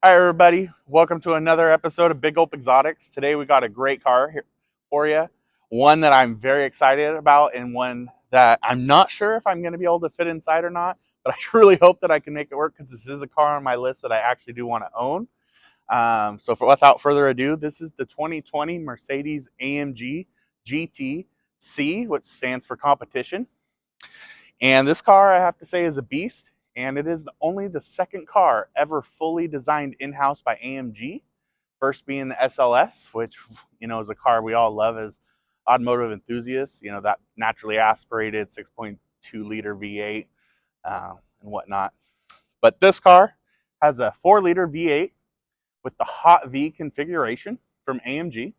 Hi everybody, welcome to another episode of Big Gulp Exotics. Today we got a great car here for you, one that I'm very excited about and one that I'm not sure if I'm going to be able to fit inside or not, but I really hope that I can make it work because this is a car on my list that I actually do want to own. Without further ado, this is the 2020 Mercedes AMG GT C, which stands for Competition. And this car, I have to say, is a beast. And it is only the second car ever fully designed in-house by AMG. First being the SLS, which, is a car we all love as automotive enthusiasts. That naturally aspirated 6.2 liter V8 and whatnot. But this car has a 4-liter V8 with the Hot V configuration from AMG.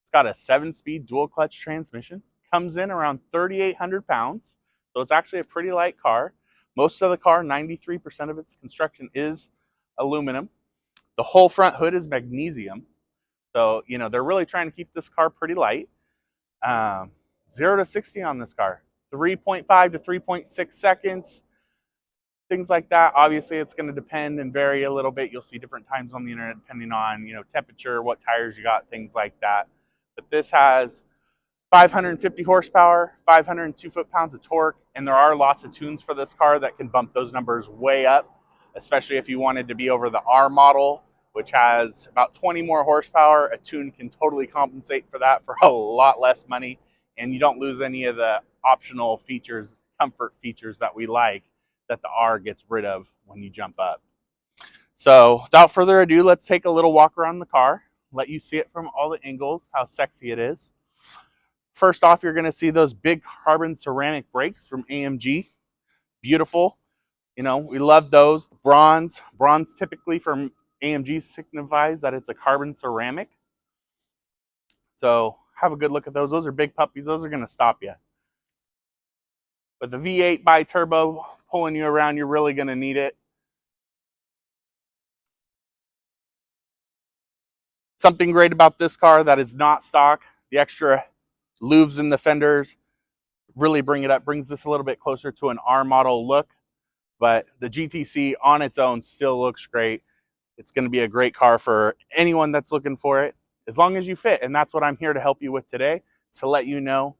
It's got a 7-speed dual clutch transmission. Comes in around 3,800 pounds. So it's actually a pretty light car. Most of the car, 93% of its construction is aluminum. The whole front hood is magnesium. So, they're really trying to keep this car pretty light. 0 to 60 on this car, 3.5 to 3.6 seconds. Things like that. Obviously, it's going to depend and vary a little bit. You'll see different times on the internet depending on, temperature, what tires you got, things like that. But this has 550 horsepower, 502 foot-pounds of torque, and there are lots of tunes for this car that can bump those numbers way up, especially if you wanted to be over the R model, which has about 20 more horsepower. A tune can totally compensate for that for a lot less money, and you don't lose any of the optional features, comfort features that we like that the R gets rid of when you jump up. So without further ado, let's take a little walk around the car, let you see it from all the angles, how sexy it is. First off, you're going to see those big carbon ceramic brakes from AMG. Beautiful. We love those. Bronze typically from AMG signifies that it's a carbon ceramic. So have a good look at those. Those are big puppies. Those are going to stop you. With the V8 bi-turbo pulling you around, you're really going to need it. Something great about this car that is not stock, the extra luves in the fenders really bring it up, brings this a little bit closer to an R model look. But the GTC on its own still looks great. It's going to be a great car for anyone that's looking for it, as long as you fit. And that's what I'm here to help you with today, to let you know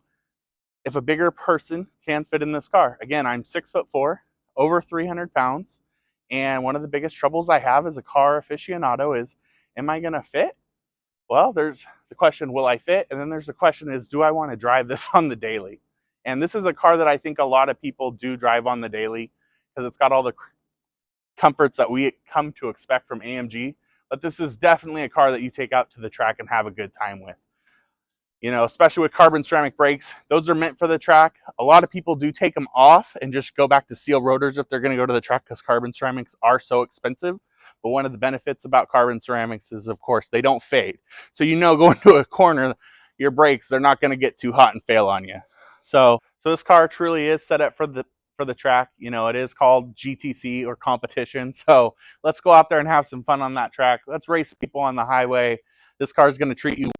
if a bigger person can fit in this car. Again, I'm 6'4", over 300 pounds. And one of the biggest troubles I have as a car aficionado is, am I going to fit? Well, there's the question, will I fit? And then there's the question is, do I want to drive this on the daily? And this is a car that I think a lot of people do drive on the daily because it's got all the comforts that we come to expect from AMG. But this is definitely a car that you take out to the track and have a good time with. Especially with carbon ceramic brakes, those are meant for the track. A lot of people do take them off and just go back to steel rotors if they're going to go to the track because carbon ceramics are so expensive. But one of the benefits about carbon ceramics is, of course, they don't fade. So going to a corner, your brakes, they're not going to get too hot and fail on you. So this car truly is set up for the track. It is called GTC or Competition. So let's go out there and have some fun on that track. Let's race people on the highway. This car is going to treat you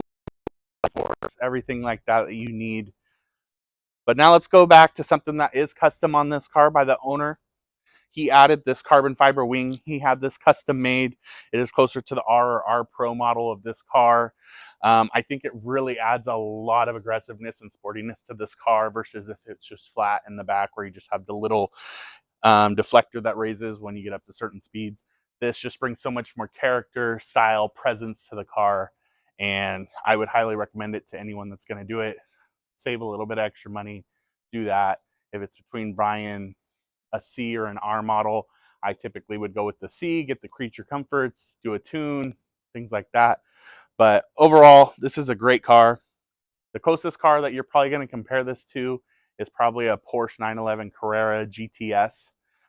for everything like that you need. But now let's go back to something that is custom on this car by the owner. He added this carbon fiber wing. He had this custom made. It is closer to the R or R Pro model of this car. I think it really adds a lot of aggressiveness and sportiness to this car versus if it's just flat in the back where you just have the little deflector that raises when you get up to certain speeds. This just brings so much more character, style, presence to the car. And I would highly recommend it to anyone that's going to do it. Save a little bit of extra money. Do that. If it's between buying a C or an R model, I typically would go with the C, get the creature comforts, do a tune, things like that. But overall, this is a great car. The closest car that you're probably going to compare this to is probably a Porsche 911 Carrera GTS.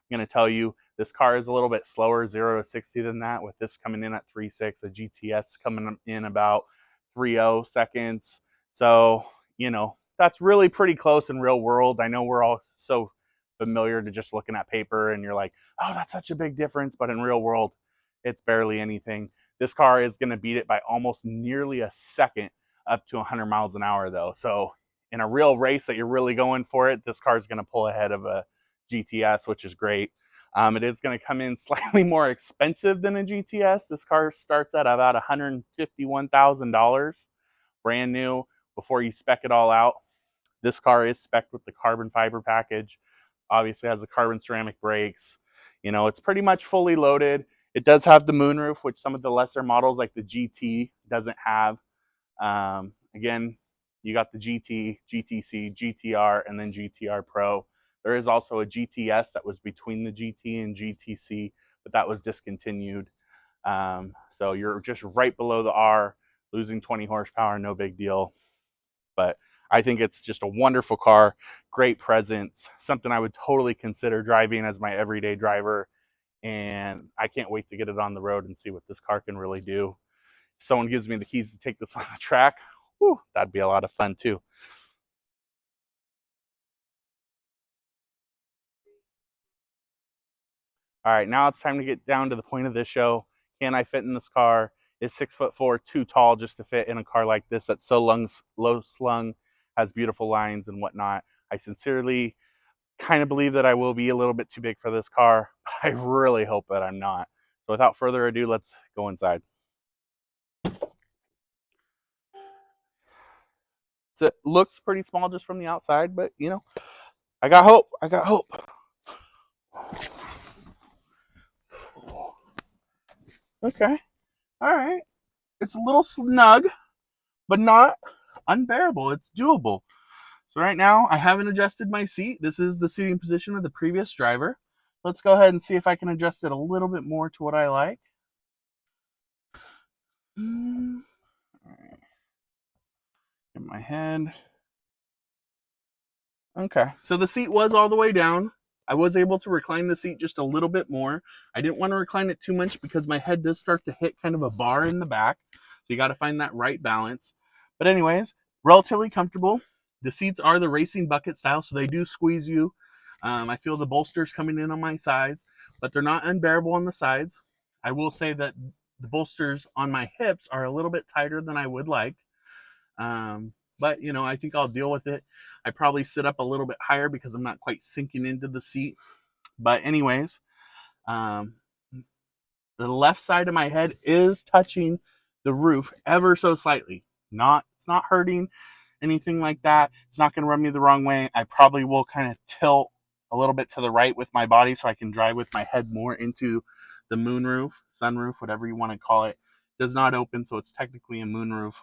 I'm going to tell you, this car is a little bit slower, 0 to 60 than that, with this coming in at 3.6, a GTS coming in about 3.0 seconds. So, that's really pretty close in real world. I know we're all so familiar to just looking at paper and you're like, oh, that's such a big difference. But in real world, it's barely anything. This car is going to beat it by almost nearly a second up to 100 miles an hour though. So in a real race that you're really going for it, this car is going to pull ahead of a GTS, which is great. It is going to come in slightly more expensive than a GTS. This car starts at about $151,000, brand new, before you spec it all out. This car is spec'd with the carbon fiber package. Obviously has the carbon ceramic brakes. You know, it's pretty much fully loaded. It does have the moonroof, which some of the lesser models like the GT doesn't have. Again, you got the GT, GTC, GTR, and then GTR Pro. There is also a GTS that was between the GT and GTC, but that was discontinued. So you're just right below the R, losing 20 horsepower, no big deal. But I think it's just a wonderful car, great presence, something I would totally consider driving as my everyday driver. And I can't wait to get it on the road and see what this car can really do. If someone gives me the keys to take this on the track, whew, that'd be a lot of fun too. All right, now it's time to get down to the point of this show. Can I fit in this car? Is 6'4" too tall just to fit in a car like this that's so low slung, has beautiful lines and whatnot? I sincerely kind of believe that I will be a little bit too big for this car. I really hope that I'm not. So without further ado, let's go inside. So it looks pretty small just from the outside, but you know, I got hope. I got hope. Okay. All right. It's a little snug, but not unbearable. It's doable. So right now, I haven't adjusted my seat. This is the seating position of the previous driver. Let's go ahead and see if I can adjust it a little bit more to what I like. All right. Get my head. Okay, so the seat was all the way down. I was able to recline the seat just a little bit more. I didn't want to recline it too much because my head does start to hit kind of a bar in the back. So you got to find that right balance. But anyways, relatively comfortable. The seats are the racing bucket style, so they do squeeze you. I feel the bolsters coming in on my sides, but they're not unbearable on the sides. I will say that the bolsters on my hips are a little bit tighter than I would like. But you know, I think I'll deal with it. I probably sit up a little bit higher because I'm not quite sinking into the seat. But anyways, the left side of my head is touching the roof ever so slightly. It's not hurting, anything like that. It's not going to rub me the wrong way. I probably will kind of tilt a little bit to the right with my body so I can drive with my head more into the moonroof, sunroof, whatever you want to call it. It does not open, so it's technically a moonroof.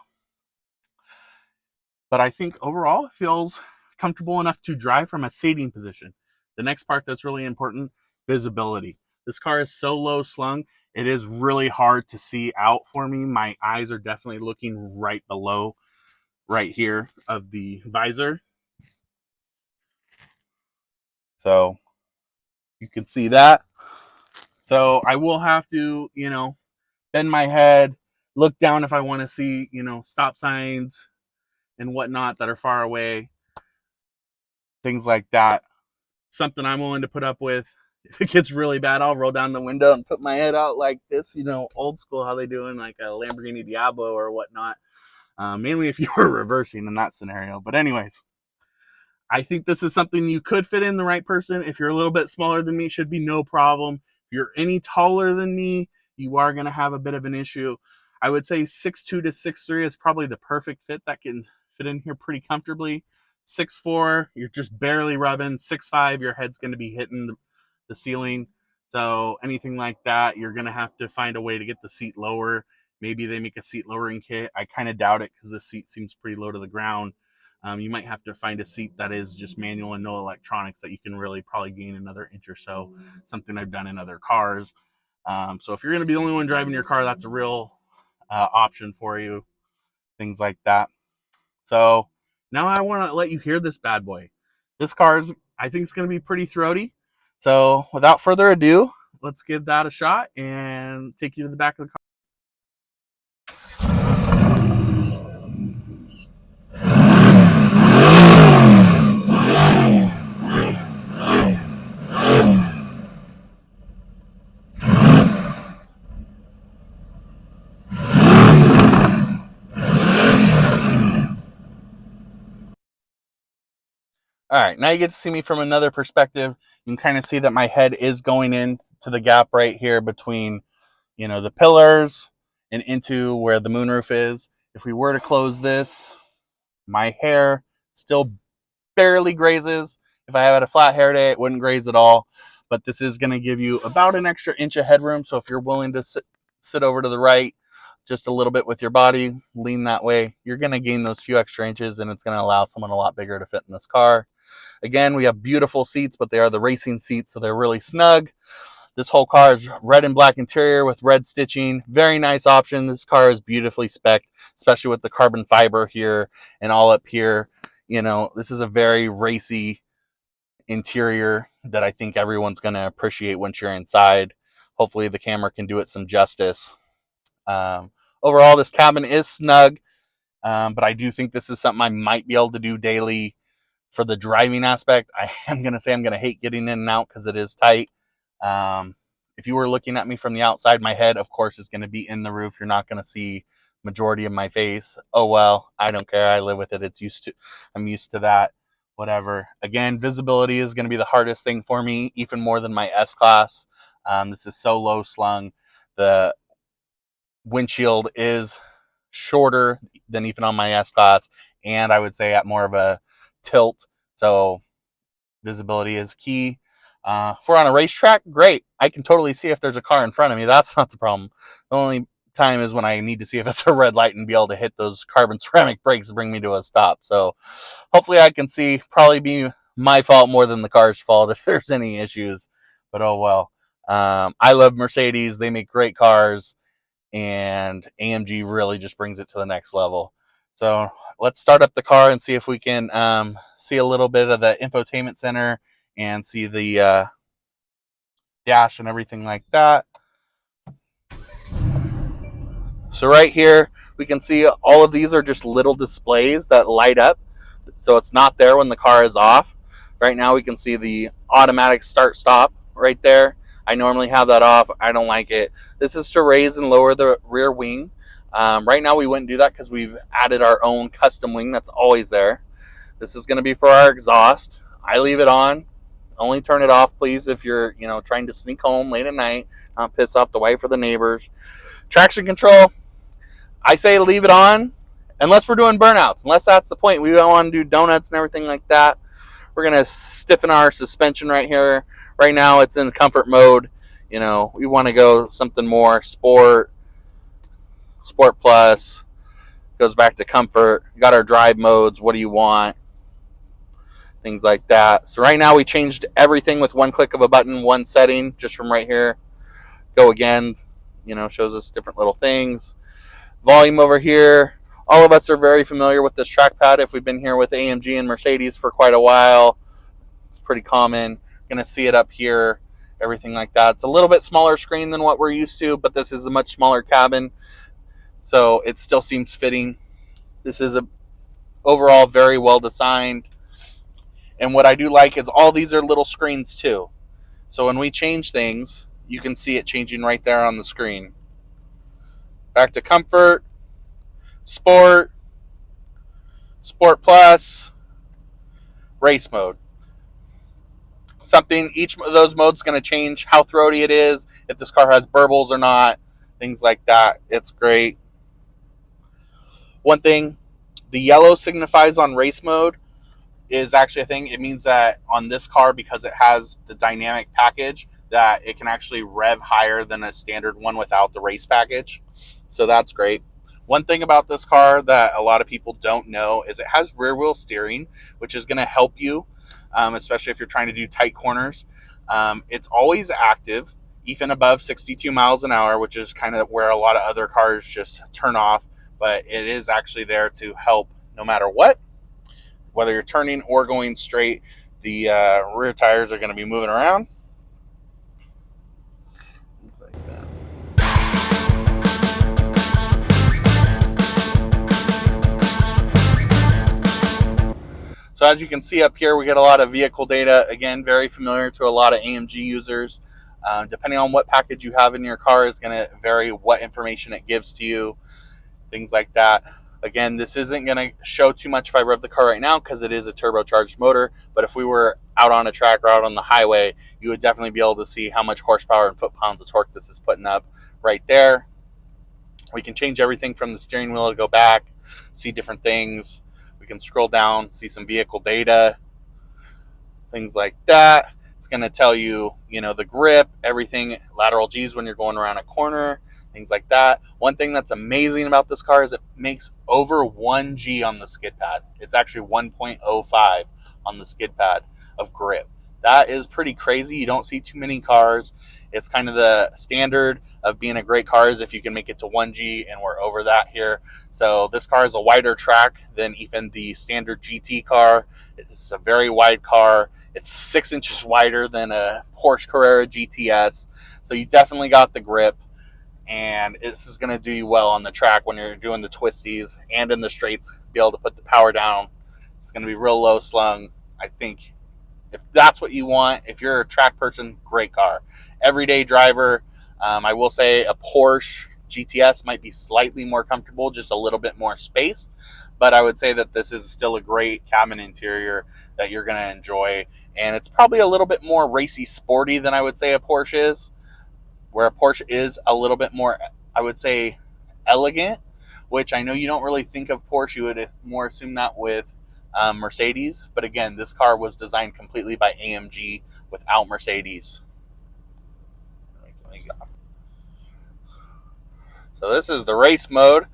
But I think overall it feels comfortable enough to drive from a seating position. The next part that's really important, visibility. This car is so low slung, it is really hard to see out for me. My eyes are definitely looking right below, right here of the visor. So you can see that. So I will have to, you know, bend my head, look down if I want to see, you know, stop signs and whatnot that are far away. Things like that. Something I'm willing to put up with. If it gets really bad, I'll roll down the window and put my head out like this, you know, old school, how they do in like a Lamborghini Diablo or whatnot. Mainly if you were reversing in that scenario. But anyways, I think this is something you could fit in the right person. If you're a little bit smaller than me, should be no problem. If you're any taller than me, you are going to have a bit of an issue. I would say 6'2" to 6'3" is probably the perfect fit that can fit in here pretty comfortably. 6'4", you're just barely rubbing. 6'5", your head's going to be hitting the ceiling. So anything like that, you're going to have to find a way to get the seat lower. Maybe they make a seat lowering kit. I kind of doubt it because the seat seems pretty low to the ground. You might have to find a seat that is just manual and no electronics that you can really probably gain another inch or so, something I've done in other cars. So if you're going to be the only one driving your car, that's a real option for you, things like that. So now I want to let you hear this bad boy. This car is, I think, it's going to be pretty throaty. So without further ado, let's give that a shot and take you to the back of the car. All right, now you get to see me from another perspective. You can kind of see that my head is going into the gap right here between, the pillars and into where the moonroof is. If we were to close this, my hair still barely grazes. If I had a flat hair day, it wouldn't graze at all. But this is going to give you about an extra inch of headroom. So if you're willing to sit over to the right just a little bit with your body, lean that way, you're going to gain those few extra inches, and it's going to allow someone a lot bigger to fit in this car. Again, we have beautiful seats, but they are the racing seats, so they're really snug. This whole car is red and black interior with red stitching. Very nice option. This car is beautifully spec'd, especially with the carbon fiber here and all up here. This is a very racy interior that I think everyone's going to appreciate once you're inside. Hopefully the camera can do it some justice. Overall, this cabin is snug, but I do think this is something I might be able to do daily. For the driving aspect, I am going to say I'm going to hate getting in and out because it is tight. If you were looking at me from the outside, my head, of course, is going to be in the roof. You're not going to see majority of my face. Oh, well, I don't care. I live with it. I'm used to that. Whatever. Again, visibility is going to be the hardest thing for me, even more than my S-Class. This is so low slung. The windshield is shorter than even on my S-Class, and I would say at more of a tilt, so visibility is key. If we're on a racetrack, great. I can totally see if there's a car in front of me. That's not the problem. The only time is when I need to see if it's a red light and be able to hit those carbon ceramic brakes to bring me to a stop. So hopefully I can see. Probably be my fault more than the car's fault if there's any issues, but oh well. I love Mercedes. They make great cars, and AMG really just brings it to the next level. So let's start up the car and see if we can see a little bit of the infotainment center and see the dash and everything like that. So right here, we can see all of these are just little displays that light up. So it's not there when the car is off. Right now we can see the automatic start-stop right there. I normally have that off. I don't like it. This is to raise and lower the rear wing. Right now we wouldn't do that because we've added our own custom wing that's always there. This is going to be for our exhaust. I leave it on. Only turn it off, please, if you're trying to sneak home late at night, not piss off the wife or the neighbors. Traction control, I say leave it on unless we're doing burnouts. Unless that's the point. We don't want to do donuts and everything like that. We're going to stiffen our suspension right here. Right now it's in comfort mode. We want to go something more sport plus. Goes back to comfort. Got our drive modes. What do you want? Things like that. So right now we changed everything with one click of a button, one setting, just from right here. Go again, shows us different little things. Volume over here. All of us are very familiar with this trackpad if we've been here with AMG and Mercedes for quite a while. It's pretty common. Going to see it up here, everything like that. It's a little bit smaller screen than what we're used to, but this is a much smaller cabin, so it still seems fitting. This is overall very well designed. And what I do like is all these are little screens too. So when we change things, you can see it changing right there on the screen. Back to comfort, sport, sport plus, race mode. Each of those modes is going to change how throaty it is, if this car has burbles or not, things like that. It's great. One thing, the yellow signifies on race mode is actually a thing. It means that on this car, because it has the dynamic package, that it can actually rev higher than a standard one without the race package. So that's great. One thing about this car that a lot of people don't know is it has rear wheel steering, which is going to help you, especially if you're trying to do tight corners. It's always active, even above 62 miles an hour, which is kind of where a lot of other cars just turn off. But it is actually there to help no matter what. Whether you're turning or going straight, the rear tires are going to be moving around. Like that. So as you can see up here, we get a lot of vehicle data. Again, very familiar to a lot of AMG users. Depending on what package you have in your car is going to vary what information it gives to you, things like that. Again, this isn't going to show too much if I rev the car right now because it is a turbocharged motor, but if we were out on a track or out on the highway, you would definitely be able to see how much horsepower and foot-pounds of torque this is putting up right there. We can change everything from the steering wheel to go back, see different things. We can scroll down, see some vehicle data, things like that. It's going to tell you, the grip, everything, lateral G's when you're going around a corner, things like that. One thing that's amazing about this car is it makes over 1 G on the skid pad. It's actually 1.05 on the skid pad of grip. That is pretty crazy. You don't see too many cars. It's kind of the standard of being a great car is if you can make it to 1 G, and we're over that here. So this car is a wider track than even the standard GT car. It's a very wide car. It's 6 inches wider than a Porsche Carrera GTS. So you definitely got the grip, and this is going to do you well on the track when you're doing the twisties and in the straights, be able to put the power down. It's going to be real low slung. I think if that's what you want, if you're a track person, great car. Everyday driver, I will say a Porsche GTS might be slightly more comfortable, just a little bit more space. But I would say that this is still a great cabin interior that you're going to enjoy. And it's probably a little bit more racy sporty than I would say a Porsche is, where a Porsche is a little bit more, I would say, elegant, which I know you don't really think of Porsche. You would more assume that with Mercedes. But again, this car was designed completely by AMG without Mercedes. So this is the race mode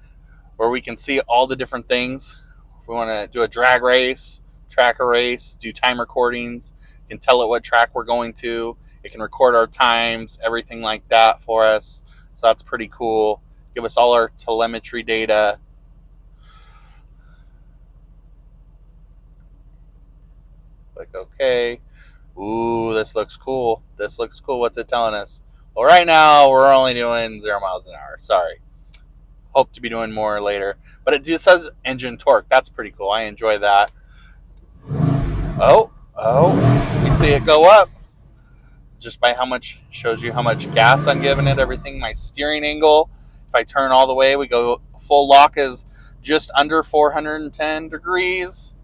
where we can see all the different things. If we want to do a drag race, track a race, do time recordings, you can tell it what track we're going to. It can record our times, everything like that for us. So that's pretty cool. Give us all our telemetry data. Click OK. Ooh, this looks cool. This looks cool. What's it telling us? Well, right now we're only doing 0 miles an hour. Sorry. Hope to be doing more later. But it just says engine torque. That's pretty cool. I enjoy that. Oh, we see it go up. Just by how much, shows you how much gas I'm giving it, everything. My steering angle, if I turn all the way, we go full lock is just under 410 degrees.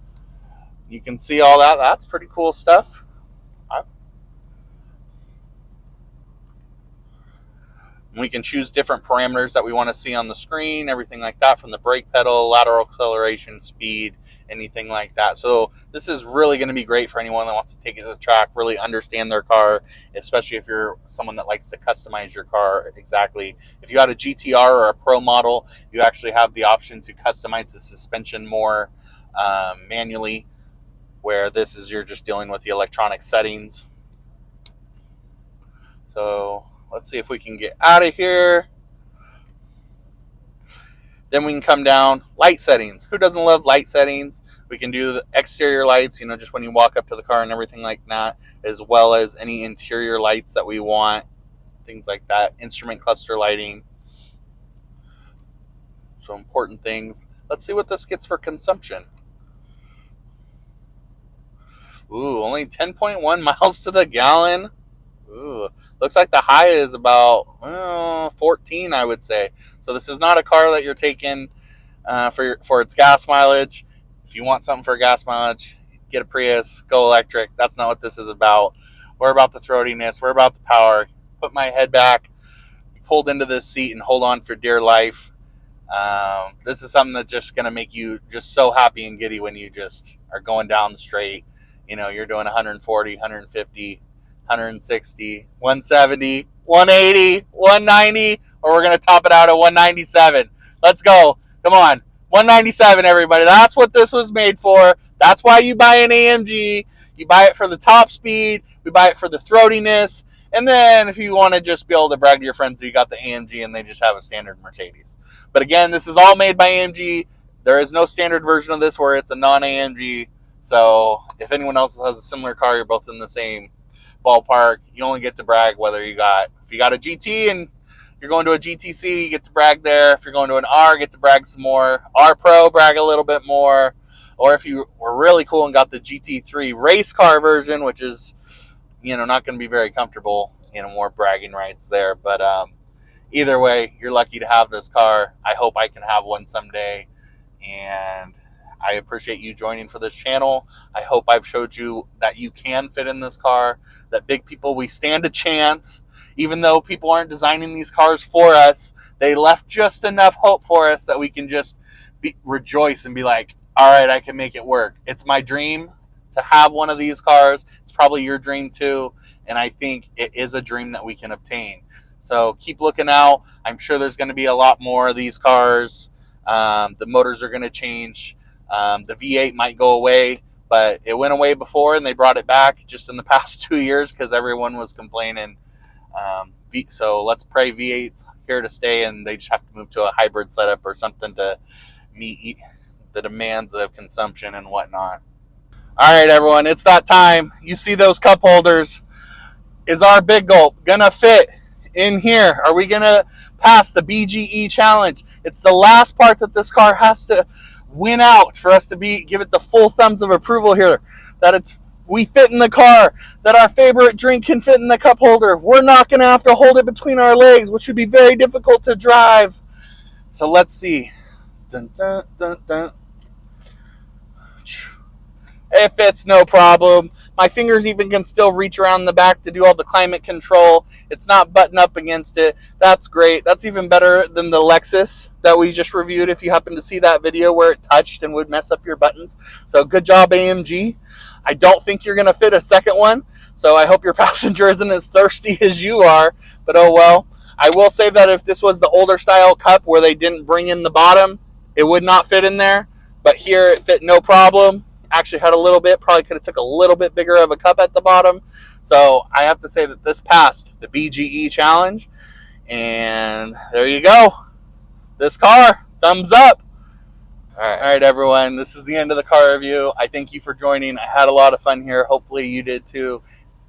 You can see all that. That's pretty cool stuff. We can choose different parameters that we want to see on the screen, everything like that, from the brake pedal, lateral acceleration, speed, anything like that. So this is really going to be great for anyone that wants to take it to the track, really understand their car, especially if you're someone that likes to customize your car exactly. If you got a GTR or a Pro model, you actually have the option to customize the suspension more manually, where this is you're just dealing with the electronic settings. So let's see if we can get out of here. Then we can come down, light settings. Who doesn't love light settings? We can do the exterior lights, just when you walk up to the car and everything like that, as well as any interior lights that we want, things like that. Instrument cluster lighting. So important things. Let's see what this gets for consumption. Ooh, only 10.1 miles to the gallon. Ooh, looks like the high is about 14, I would say. So this is not a car that you're taking for its gas mileage. If you want something for gas mileage, get a Prius, go electric. That's not what this is about. We're about the throatiness. We're about the power. Put my head back, pulled into this seat, and hold on for dear life. This is something that's just going to make you just so happy and giddy when you just are going down the straight. You're doing 140, 150, 160, 170, 180, 190, or we're going to top it out at 197. Let's go. Come on. 197, everybody. That's what this was made for. That's why you buy an AMG. You buy it for the top speed. We buy it for the throatiness. And then if you want to just be able to brag to your friends that you got the AMG and they just have a standard Mercedes. But again, this is all made by AMG. There is no standard version of this where it's a non-AMG. So if anyone else has a similar car, you're both in the same ballpark. You only get to brag whether if you got a GT and you're going to a GTC, you get to brag there. If you're going to an R, get to brag some more. R Pro, brag a little bit more. Or if you were really cool and got the GT3 race car version, which is, not going to be very comfortable, more bragging rights there. But either way, you're lucky to have this car. I hope I can have one someday. and I appreciate you joining for this channel. I hope I've showed you that you can fit in this car, that big people, we stand a chance. Even though people aren't designing these cars for us, they left just enough hope for us that we can just rejoice and be like, all right, I can make it work. It's my dream to have one of these cars. It's probably your dream too, and I think it is a dream that we can obtain. So keep looking out. I'm sure there's going to be a lot more of these cars. The motors are going to change. The V8 might go away, but it went away before and they brought it back just in the past 2 years because everyone was complaining. So let's pray V8's here to stay and they just have to move to a hybrid setup or something to meet the demands of consumption and whatnot. All right, everyone, it's that time. You see those cup holders. Is our big gulp gonna fit in here? Are we gonna pass the BGE challenge? It's the last part that this car has to win out for us to give it the full thumbs of approval here, that we fit in the car, that our favorite drink can fit in the cup holder. We're not gonna have to hold it between our legs, which would be very difficult to drive. So let's see. Dun, dun, dun, dun. It fits no problem. My fingers even can still reach around the back to do all the climate control. It's not buttoned up against it. That's great. That's even better than the Lexus that we just reviewed, if you happen to see that video where it touched and would mess up your buttons. So good job, AMG. I don't think you're going to fit a second one, so I hope your passenger isn't as thirsty as you are, but oh well. I will say that if this was the older style Cup where they didn't bring in the bottom, it would not fit in there, but here it fit no problem. Actually had a little bit, probably could have took a little bit bigger of a cup at the bottom. So I have to say that this passed the BGE challenge, and there you go. This car, thumbs up. All right, everyone, this is the end of the car review. I thank you for joining. I had a lot of fun here. Hopefully you did too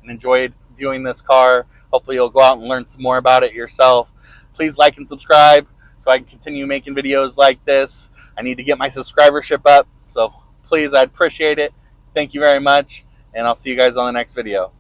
and enjoyed viewing this car. Hopefully you'll go out and learn some more about it yourself. Please like and subscribe so I can continue making videos like this. I need to get my subscribership up, so please, I'd appreciate it. Thank you very much, and I'll see you guys on the next video.